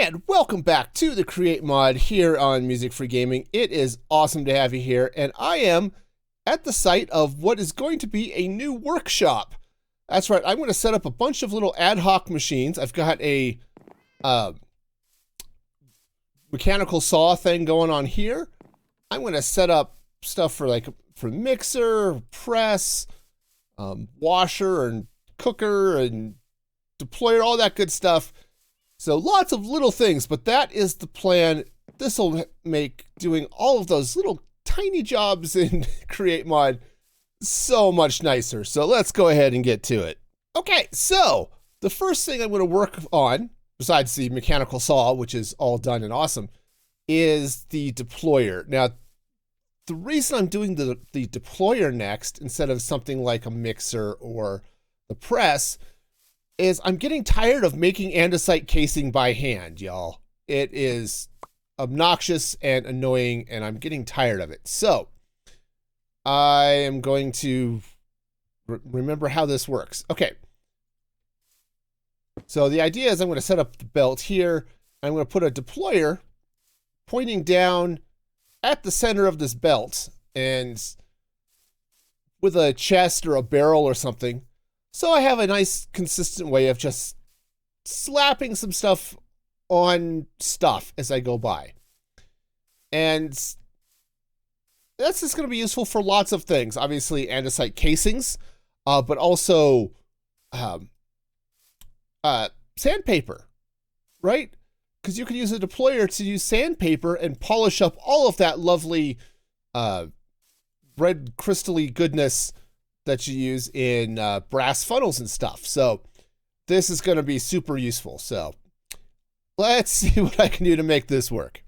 And welcome back to the Create Mod here on Music Free Gaming. It is awesome to have you here, and I am at the site of what is going to be a new workshop. That's right, I'm going to set up a bunch of little ad hoc machines. I've got a mechanical saw thing going on here. I'm going to set up stuff for mixer, press, washer, and cooker, and deployer, all that good stuff. So lots of little things, but that is the plan. This will make doing all of those little tiny jobs in Create Mod so much nicer. So let's go ahead and get to it. Okay, so the first thing I'm going to work on, besides the mechanical saw, which is all done and awesome, is the deployer. Now, the reason I'm doing the deployer next instead of something like a mixer or the press is I'm getting tired of making andesite casing by hand, y'all. It is obnoxious and annoying, and I'm getting tired of it. So I am going to remember how this works. Okay. So the idea is I'm going to set up the belt here. I'm going to put a deployer pointing down at the center of this belt and with a chest or a barrel or something. So I have a nice consistent way of just slapping some stuff on stuff as I go by. And that's just going to be useful for lots of things. Obviously andesite casings, but also sandpaper, right? Because you can use a deployer to use sandpaper and polish up all of that lovely red crystally goodness that you use in brass funnels and stuff. So this is going to be super useful. So let's see what I can do to make this work.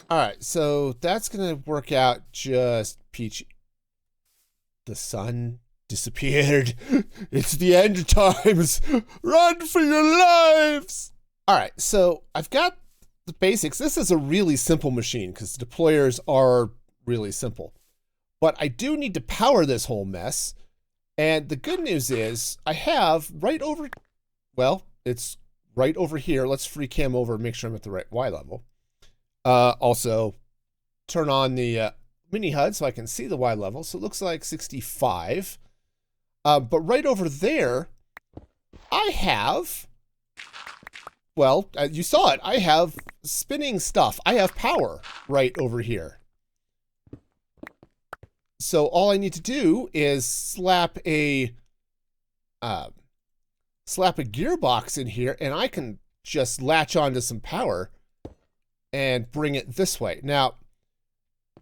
All right, so that's going to work out just peachy. The sun disappeared. It's the end of times. Run for your lives. All right, so I've got the basics. This is a really simple machine because the deployers are really simple. But I do need to power this whole mess. And the good news is I have right over, well, it's right over here. Let's free cam over and make sure I'm at the right Y level. Also, turn on the mini HUD so I can see the Y level. So it looks like 65. But right over there, I have, well, you saw it. I have spinning stuff. I have power right over here. So all I need to do is slap a gearbox in here, and I can just latch onto some power and bring it this way. Now,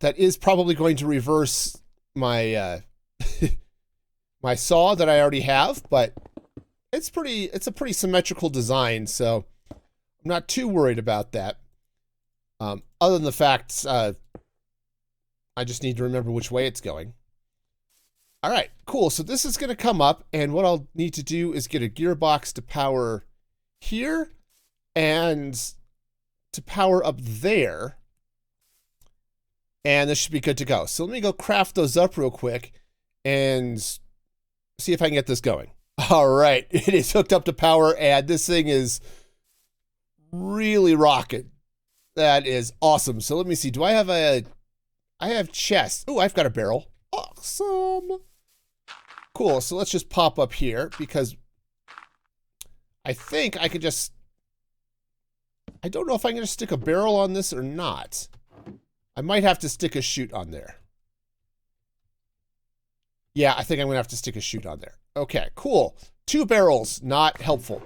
that is probably going to reverse my my saw that I already have, but it's a pretty symmetrical design, so I'm not too worried about that. Other than the fact I just need to remember which way it's going. All right, cool. So this is going to come up, and what I'll need to do is get a gearbox to power here and to power up there. And this should be good to go. So let me go craft those up real quick and see if I can get this going. All right, it is hooked up to power, and this thing is really rocking. That is awesome. So let me see. Do I have I have chests. Oh, I've got a barrel. Awesome. Cool. So let's just pop up here because I think I could just, I don't know if I can just stick a barrel on this or not. I might have to stick a chute on there. Yeah, I think I'm going to have to stick a chute on there. Okay, cool. 2 barrels, not helpful.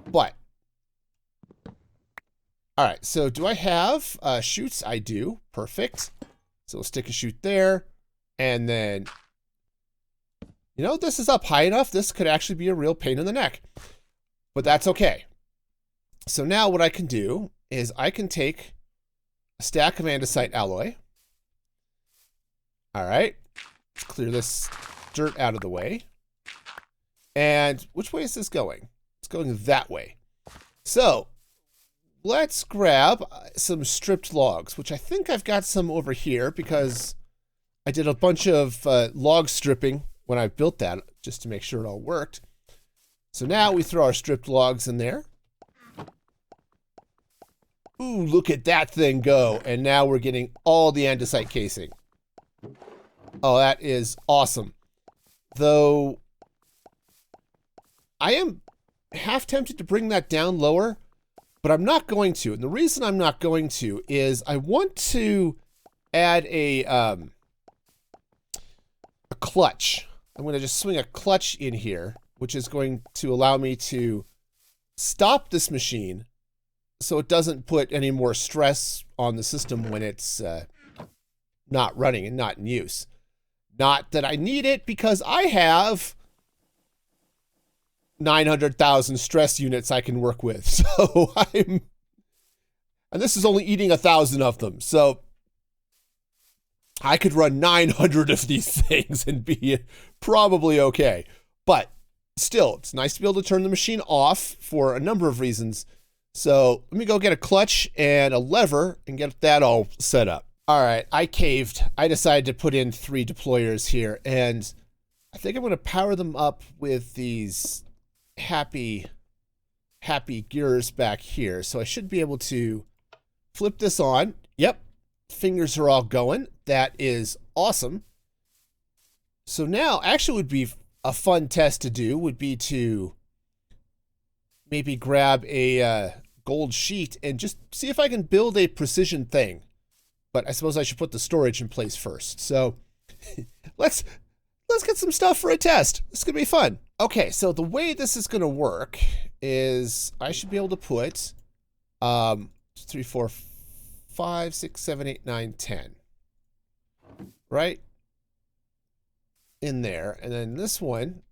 But all right, so do I have chutes? I do. Perfect. So we'll stick a chute there. And then, you know, this is up high enough. This could actually be a real pain in the neck. But that's okay. So now what I can do is I can take a stack of andesite alloy. All right. Let's clear this dirt out of the way. And which way is this going? It's going that way. So let's grab some stripped logs, which I think I've got some over here because I did a bunch of log stripping when I built that just to make sure it all worked. So now we throw our stripped logs in there. Ooh, look at that thing go. And now we're getting all the andesite casing. Oh, that is awesome. Though, I am half tempted to bring that down lower, but I'm not going to. And the reason I'm not going to is I want to add a clutch. I'm going to just swing a clutch in here, which is going to allow me to stop this machine so it doesn't put any more stress on the system when it's not running and not in use. Not that I need it, because I have 900,000 stress units I can work with. So and this is only eating 1,000 of them. So I could run 900 of these things and be probably okay. But still, it's nice to be able to turn the machine off for a number of reasons. So let me go get a clutch and a lever and get that all set up. All right, I caved. I decided to put in 3 deployers here, and I think I'm going to power them up with these happy gears back here. So I should be able to flip this on. Yep, fingers are all going. That is awesome. So now, actually would be a fun test to do, would be to maybe grab a gold sheet and just see if I can build a precision thing. But I suppose I should put the storage in place first. So let's get some stuff for a test. This is going to be fun. Okay, so the way this is going to work is I should be able to put 3, 4, 5, 6, 7, 8, 9, 10. Right? In there. And then this one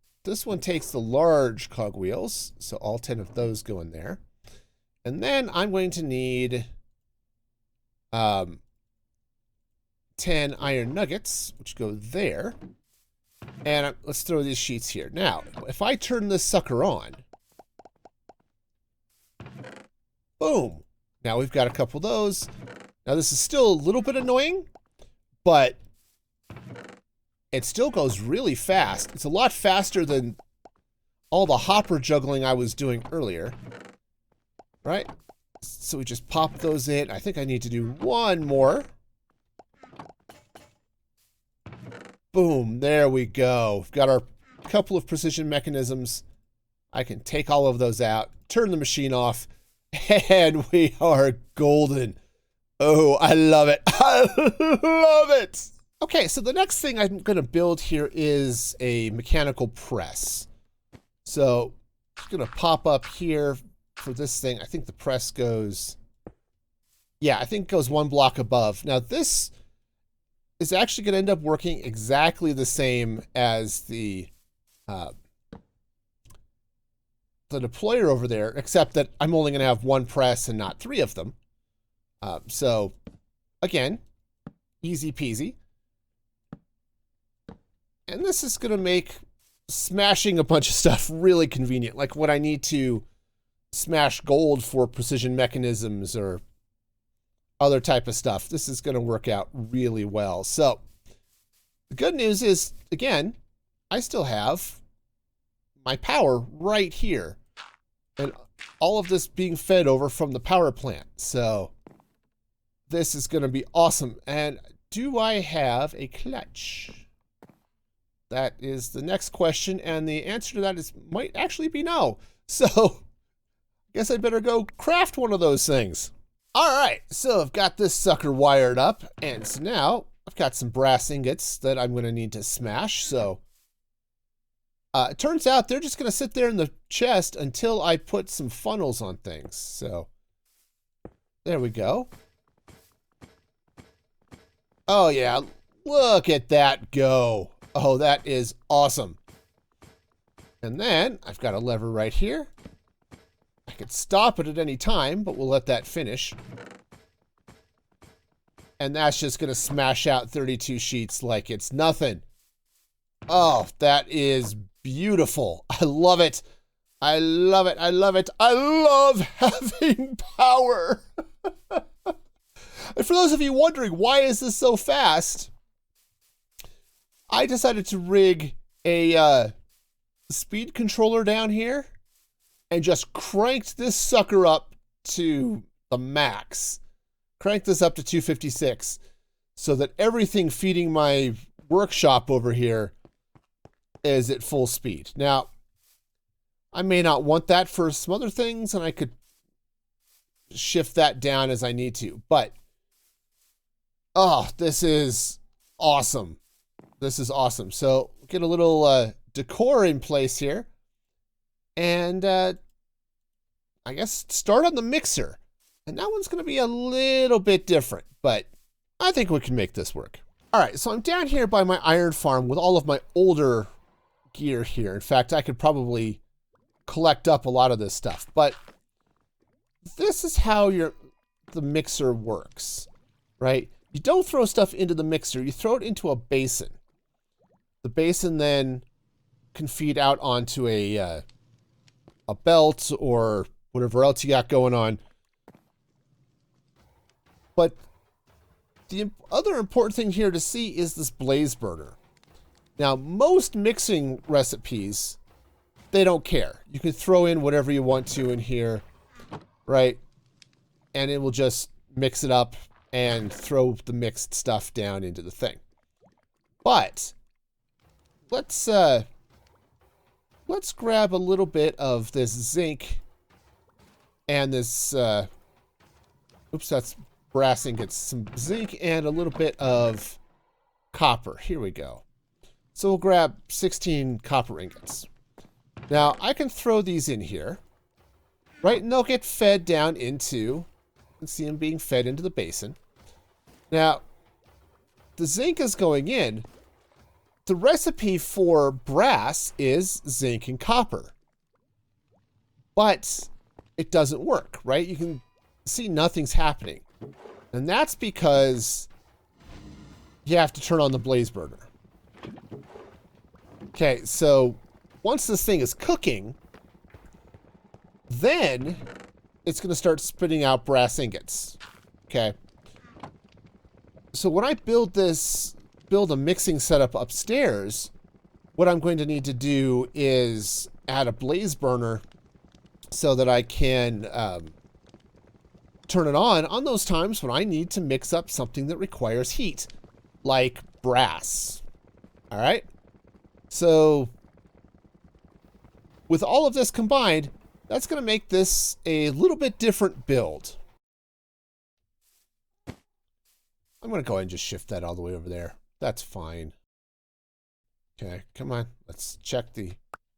takes the large cogwheels. So all 10 of those go in there. And then I'm going to need 10 iron nuggets, which go there. And let's throw these sheets here. Now, if I turn this sucker on, boom. Now we've got a couple of those. Now this is still a little bit annoying, but it still goes really fast. It's a lot faster than all the hopper juggling I was doing earlier. Right? So we just pop those in. I think I need to do one more. Boom, there we go. We've got our couple of precision mechanisms. I can take all of those out, turn the machine off, and we are golden. Oh, I love it. I love it. Okay, so the next thing I'm going to build here is a mechanical press. So I'm going to pop up here for this thing. I think the press goes, yeah, I think it goes 1 block above. Now this is actually going to end up working exactly the same as the deployer over there, except that I'm only going to have 1 press and not 3 of them. So again, easy peasy. And this is going to make smashing a bunch of stuff really convenient. Like when I need to smash gold for precision mechanisms or other type of stuff, this is going to work out really well. So the good news is, again, I still have my power right here. And all of this being fed over from the power plant. So this is going to be awesome. And do I have a clutch? That is the next question. And the answer to that is might actually be no. So I guess I'd better go craft one of those things. All right, so I've got this sucker wired up, and so now I've got some brass ingots that I'm going to need to smash. So it turns out they're just going to sit there in the chest until I put some funnels on things. So there we go. Oh yeah, look at that go. Oh, that is awesome. And then I've got a lever right here. I could stop it at any time, but we'll let that finish. And that's just going to smash out 32 sheets like it's nothing. Oh, that is beautiful. I love it. I love it. I love it. I love having power. And for those of you wondering, why is this so fast? I decided to rig a speed controller down here and just cranked this sucker up to the max. Crank this up to 256 so that everything feeding my workshop over here is at full speed. Now, I may not want that for some other things, and I could shift that down as I need to. But, oh, this is awesome. This is awesome. So, get a little decor in place here. And I guess start on the mixer. And that one's going to be a little bit different, but I think we can make this work. All right, so I'm down here by my iron farm with all of my older gear here. In fact, I could probably collect up a lot of this stuff, but this is how the mixer works, right? You don't throw stuff into the mixer, you throw it into a basin. The basin then can feed out onto a belt or whatever else you got going on. But the other important thing here to see is this blaze burner. Now, most mixing recipes, they don't care. You can throw in whatever you want to in here, right? And it will just mix it up and throw the mixed stuff down into the thing. But let's grab a little bit of this zinc and this oops, that's brass ingots, some zinc and a little bit of copper. Here we go. So we'll grab 16 copper ingots. Now I can throw these in here, right? And they'll get fed down into, you can see them being fed into the basin. Now, the zinc is going in. The recipe for brass is zinc and copper. But it doesn't work, right? You can see nothing's happening. And that's because you have to turn on the blaze burner. Okay, so once this thing is cooking, then it's going to start spitting out brass ingots. Okay. So when I build a mixing setup upstairs, what I'm going to need to do is add a blaze burner so that I can turn it on those times when I need to mix up something that requires heat, like brass. All right? So with all of this combined, that's going to make this a little bit different build. I'm going to go ahead and just shift that all the way over there. That's fine. Okay, come on. Let's check the...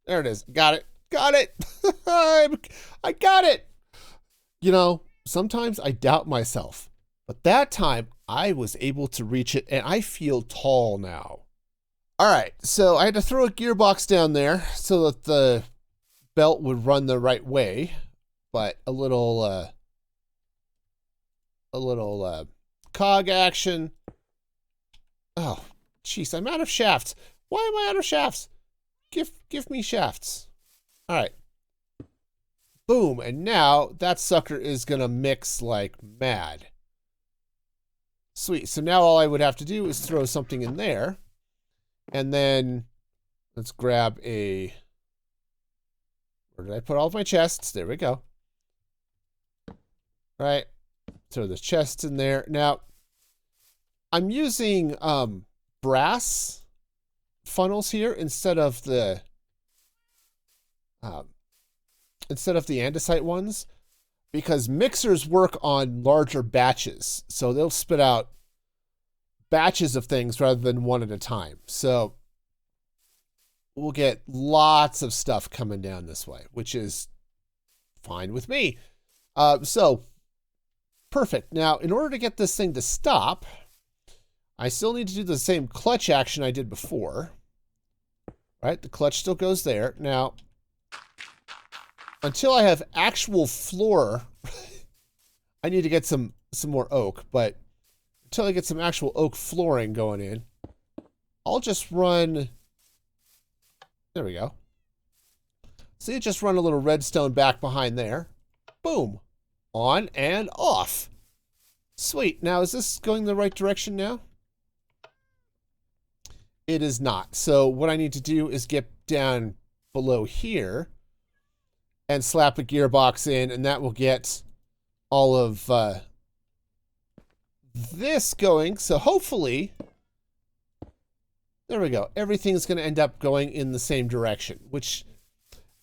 There it is. Got it. Got it. I got it. You know, sometimes I doubt myself. But that time, I was able to reach it, and I feel tall now. All right, so I had to throw a gearbox down there so that the belt would run the right way. But a little cog action. Oh, jeez, I'm out of shafts. Why am I out of shafts? Give me shafts. All right. Boom, and now that sucker is gonna mix like mad. Sweet, so now all I would have to do is throw something in there. And then let's grab a... Where did I put all of my chests? There we go. All right. Throw the chests in there. Now, I'm using brass funnels here instead of the andesite ones, because mixers work on larger batches, so they'll spit out batches of things rather than one at a time. So we'll get lots of stuff coming down this way, which is fine with me. So perfect. Now, in order to get this thing to stop, I still need to do the same clutch action I did before. Right? The clutch still goes there. Now, until I have actual floor, I need to get some more oak, but until I get some actual oak flooring going in, I'll just run... There we go. See, just run a little redstone back behind there. Boom. On and off. Sweet. Now, is this going the right direction now? It is not. So what I need to do is get down below here and slap a gearbox in, and that will get all of this going. So hopefully, there we go. Everything's going to end up going in the same direction, which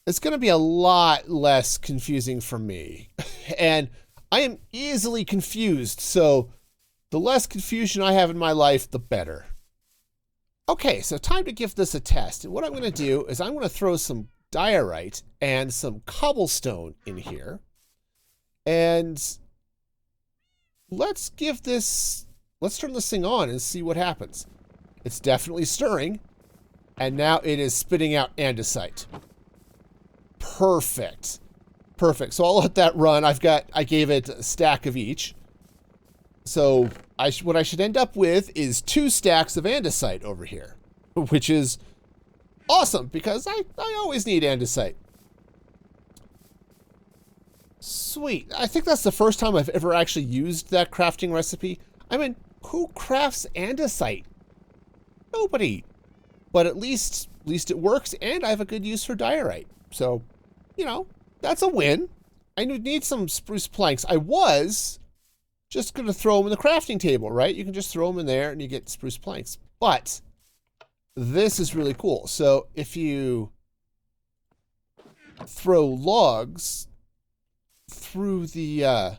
is going to be a lot less confusing for me. And I am easily confused, so the less confusion I have in my life, the better. Okay, so time to give this a test. And what I'm going to do is I'm going to throw some diorite and some cobblestone in here. And let's turn this thing on and see what happens. It's definitely stirring, and now it is spitting out andesite. Perfect. Perfect. So I'll let that run. I gave it a stack of each. So what I should end up with is 2 stacks of andesite over here, which is awesome because I always need andesite. Sweet. I think that's the first time I've ever actually used that crafting recipe. I mean, who crafts andesite? Nobody. But at least it works, and I have a good use for diorite. So, you know, that's a win. I need some spruce planks. I was just going to throw them in the crafting table, right? You can just throw them in there and you get spruce planks. But this is really cool. So if you throw logs through the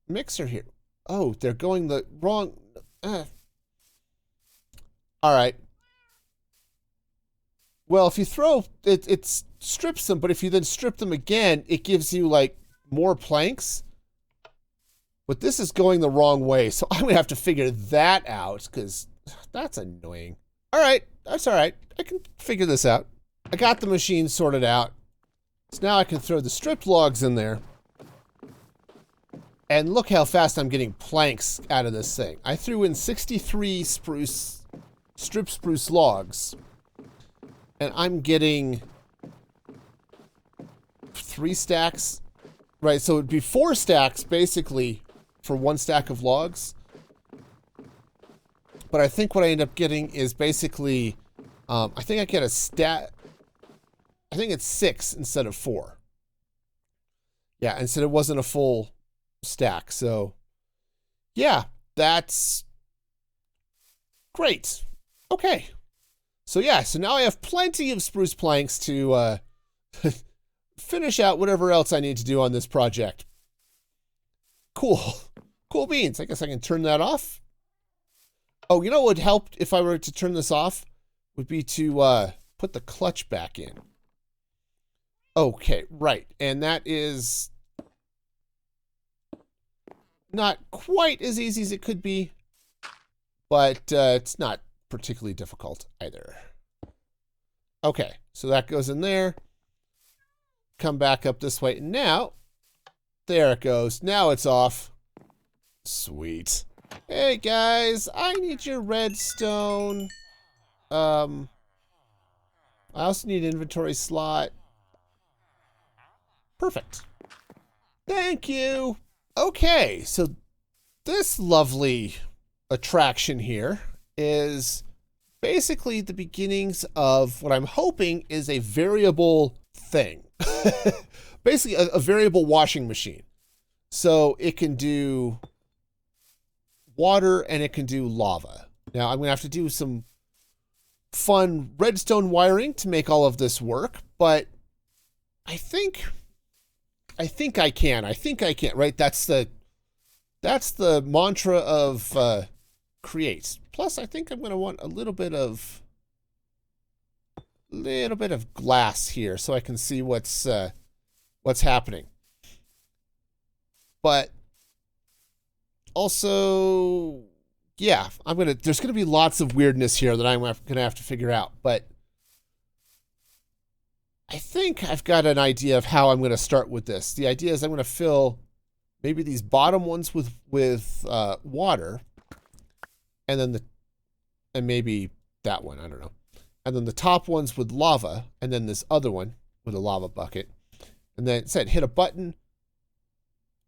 mixer here. Oh, they're going the wrong... All right. Well, if you throw... It strips them, but if you then strip them again, it gives you, like, more planks. But this is going the wrong way, so I'm going to have to figure that out, because that's annoying. All right, that's all right. I can figure this out. I got the machine sorted out. So now I can throw the stripped logs in there. And look how fast I'm getting planks out of this thing. I threw in 63 strip spruce logs. And I'm getting 3 stacks. Right, so it'd be 4 stacks, basically, for 1 stack of logs. But I think what I end up getting is basically, I think I get a stat. I think it's 6 instead of 4. Yeah, and so it wasn't a full stack. So, yeah, that's great. Okay. So, yeah, so now I have plenty of spruce planks to finish out whatever else I need to do on this project. Cool. Cool beans. I guess I can turn that off. Oh, you know what would help if I were to turn this off? Would be to put the clutch back in. Okay, right. And that is not quite as easy as it could be, but it's not particularly difficult either. Okay, so that goes in there. Come back up this way. And now, there it goes. Now it's off. Sweet. Hey guys, I need your redstone. I also need an inventory slot. Perfect. Thank you. Okay, so this lovely attraction here is basically the beginnings of what I'm hoping is a variable thing. Basically a variable washing machine. So it can do water and it can do lava. Now I'm going to have to do some fun redstone wiring to make all of this work, but I think I can, right? That's the mantra of create. Plus I think I'm going to want a little bit of glass here so I can see what's happening. But also, yeah, there's gonna be lots of weirdness here that I'm gonna have to figure out, but I think I've got an idea of how I'm gonna start with this. The idea is I'm gonna fill maybe these bottom ones with water, and maybe that one, I don't know. And then the top ones with lava, and then this other one with a lava bucket. And then it said hit a button,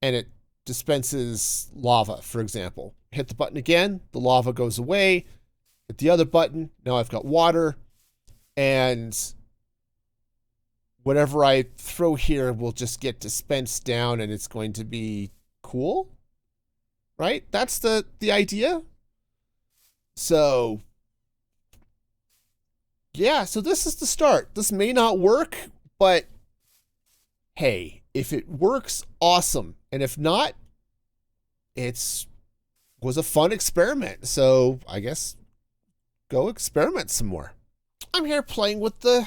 and it dispenses lava, for example. Hit the button again, the lava goes away. Hit the other button, now I've got water. And whatever I throw here will just get dispensed down and it's going to be cool. Right? That's the idea. So, yeah, so this is the start. This may not work, but hey, if it works, awesome. And if not, was a fun experiment. So I guess go experiment some more. I'm here playing with the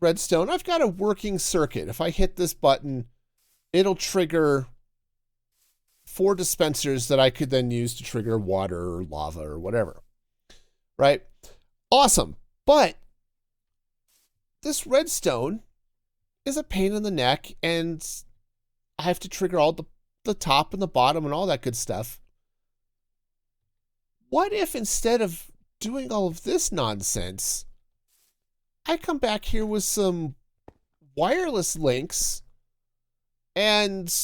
redstone. I've got a working circuit. If I hit this button, it'll trigger 4 dispensers that I could then use to trigger water or lava or whatever. Right? Awesome. But this redstone is a pain in the neck, and I have to trigger all the top and the bottom and all that good stuff. What if instead of doing all of this nonsense, I come back here with some wireless links and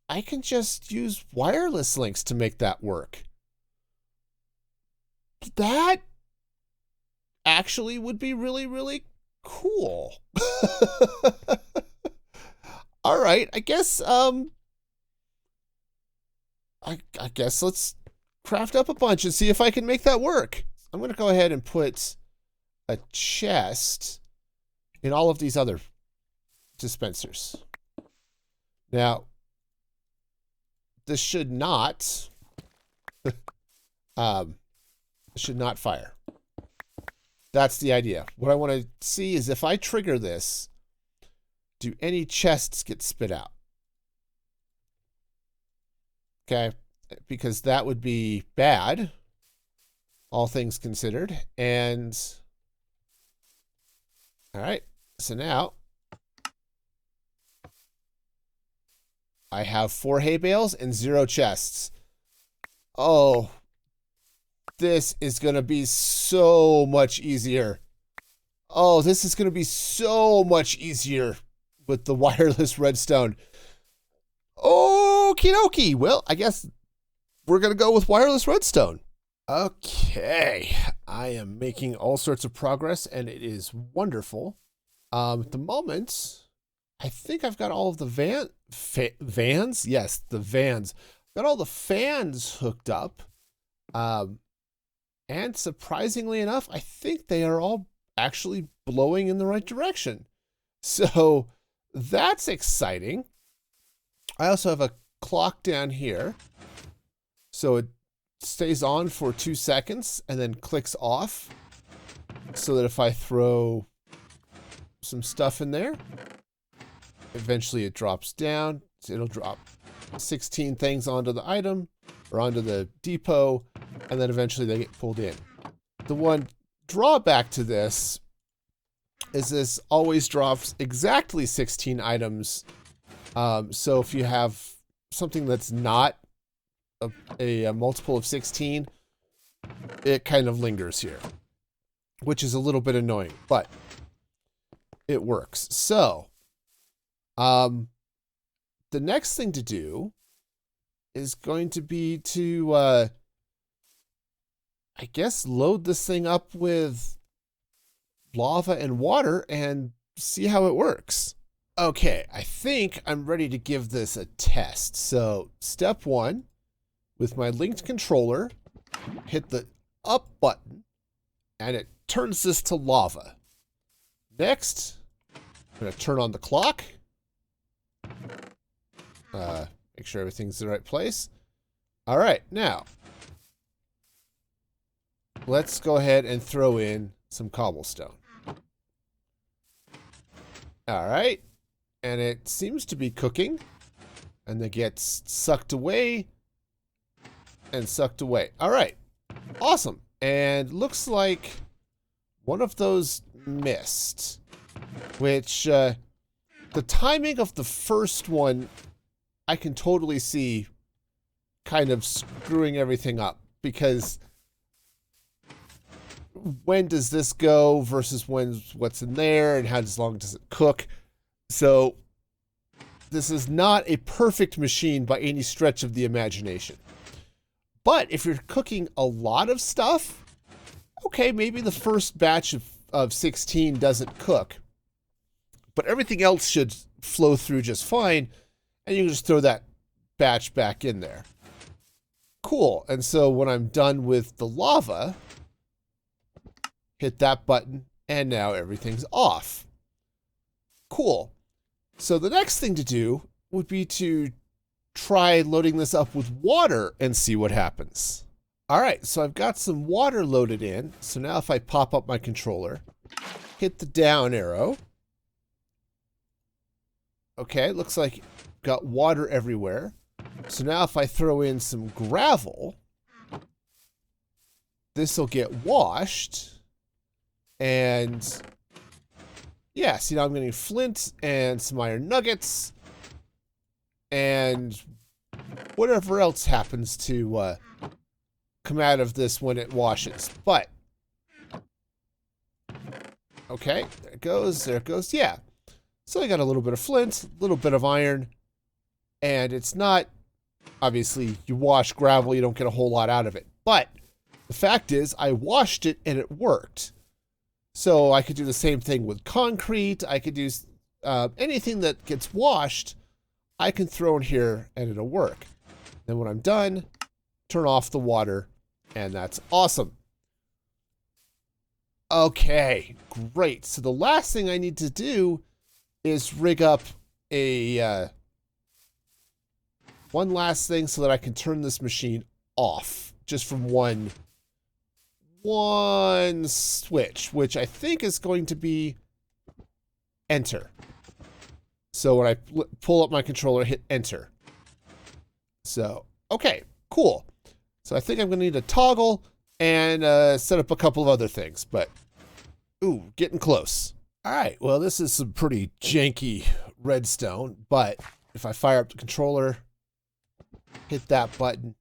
I can just use wireless links to make that work? That actually would be really, really cool. All right, I guess I guess let's craft up a bunch and see if I can make that work. I'm going to go ahead and put a chest in all of these other dispensers. Now, this should not fire. That's the idea. What I want to see is if I trigger this, do any chests get spit out? Okay, because that would be bad, all things considered. And all right, so now I have 4 hay bales and 0 chests. Oh, this is going to be so much easier. Oh, this is going to be so much easier with the wireless redstone. Okie dokie. Well, I guess we're going to go with wireless redstone. Okay. I am making all sorts of progress, and it is wonderful. At the moment, I think I've got all of the vans? Yes, the vans. Got all the fans hooked up. And surprisingly enough, I think they are all actually blowing in the right direction. So that's exciting. I also have a clock down here. So it stays on for 2 seconds and then clicks off. So that if I throw some stuff in there, eventually it drops down. So it'll drop 16 things onto the item or onto the depot, and then eventually they get pulled in. The one drawback to this is this always drops exactly 16 items. So if you have something that's not a multiple of 16, it kind of lingers here, which is a little bit annoying, but it works. So, the next thing to do is going to be to, I guess, load this thing up with lava and water and see how it works. Okay, I think I'm ready to give this a test. So, step 1, with my linked controller, hit the up button, and it turns this to lava. Next, I'm going to turn on the clock. Make sure everything's in the right place. All right, now, let's go ahead and throw in some cobblestone. All right, and it seems to be cooking, and it gets sucked away and sucked away. All right, awesome. And looks like one of those missed, which the timing of the first one, I can totally see kind of screwing everything up, because when does this go versus what's in there, and how long does it cook? So this is not a perfect machine by any stretch of the imagination. But if you're cooking a lot of stuff, okay, maybe the first batch of 16 doesn't cook. but everything else should flow through just fine, and you can just throw that batch back in there. Cool. And so when I'm done with the lava, hit that button, and now everything's off. Cool. So the next thing to do would be to try loading this up with water and see what happens. All right, so I've got some water loaded in. So now if I pop up my controller, hit the down arrow. Okay, looks like got water everywhere. So now if I throw in some gravel, this will get washed. And yeah, see, now I'm getting flint and some iron nuggets and whatever else happens to come out of this when it washes. But okay, there it goes, yeah. So I got a little bit of flint, a little bit of iron, and it's not, obviously, you wash gravel, you don't get a whole lot out of it. But the fact is, I washed it and it worked. So I could do the same thing with concrete. I could do anything that gets washed, I can throw in here and it'll work. Then when I'm done, turn off the water, and that's awesome. Okay, great. So the last thing I need to do is rig up a one last thing so that I can turn this machine off just from one switch, which I think is going to be enter. So when I pull up my controller, hit enter. So, okay, cool. So I think I'm going to need a toggle and set up a couple of other things, but ooh, getting close. All right, well, this is some pretty janky redstone, but if I fire up the controller, hit that button,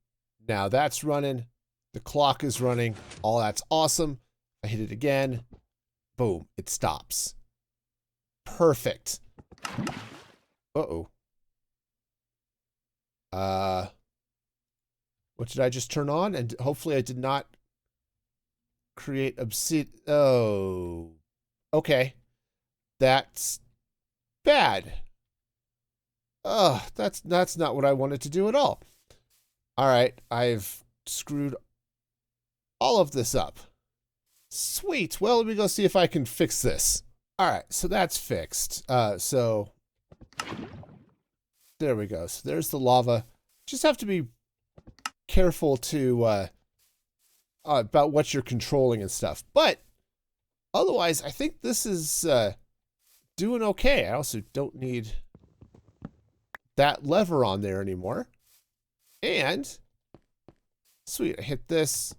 now that's running. The clock is running. All that's awesome. I hit it again. Boom. It stops. Perfect. Uh-oh. What did I just turn on? And hopefully I did not create obsidian. Oh. Okay. That's bad. That's not what I wanted to do at all. All right. I've screwed all of this up. Sweet. Well, let me go see if I can fix this. All right, so that's fixed. So there we go. So there's the lava. Just have to be careful to about what you're controlling and stuff. But otherwise, I think this is doing okay. I also don't need that lever on there anymore. And sweet, I hit this.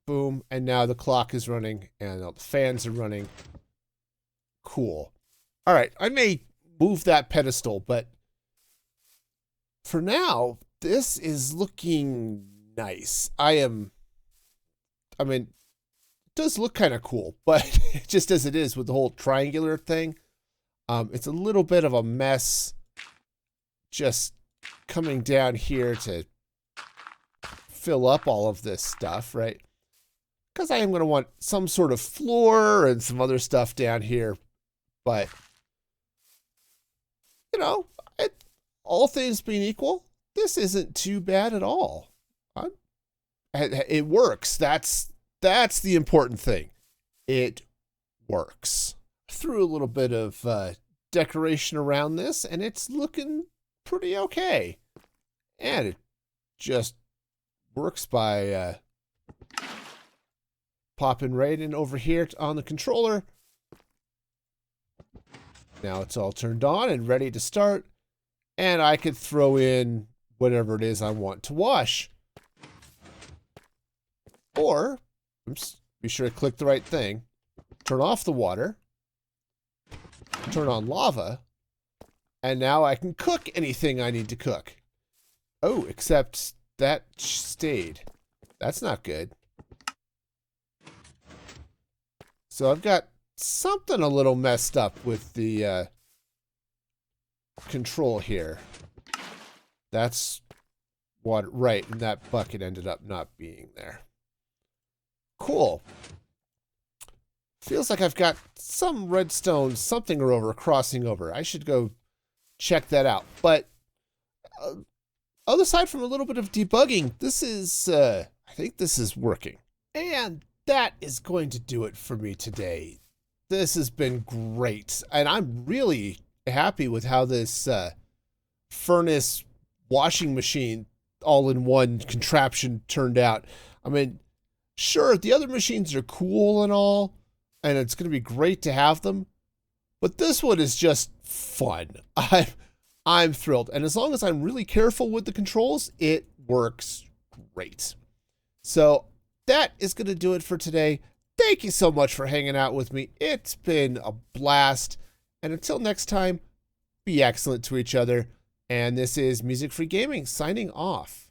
Boom, and now the clock is running and the fans are running. Cool. All right, I may move that pedestal, but for now, this is looking nice. I mean, it does look kind of cool, but just as it is with the whole triangular thing, it's a little bit of a mess just coming down here to fill up all of this stuff, right? Because I am going to want some sort of floor and some other stuff down here. But, you know, all things being equal, this isn't too bad at all. It works. That's the important thing. It works. Threw a little bit of decoration around this, and it's looking pretty okay. And it just works by popping right in over here on the controller. Now it's all turned on and ready to start. And I could throw in whatever it is I want to wash. Or, oops, be sure to click the right thing. Turn off the water. Turn on lava. And now I can cook anything I need to cook. Oh, except that stayed. That's not good. So I've got something a little messed up with the control here. That's what, right, and that bucket ended up not being there. Cool. Feels like I've got some redstone something or over crossing over. I should go check that out. But other side from a little bit of debugging, this is, I think this is working. And that is going to do it for me today. This has been great. And I'm really happy with how this furnace washing machine all-in-one contraption turned out. I mean, sure, the other machines are cool and all, and it's going to be great to have them, but this one is just fun. I'm thrilled. And as long as I'm really careful with the controls, it works great. So that is going to do it for today. Thank you so much for hanging out with me. It's been a blast. And until next time, be excellent to each other. And this is Music Free Gaming signing off.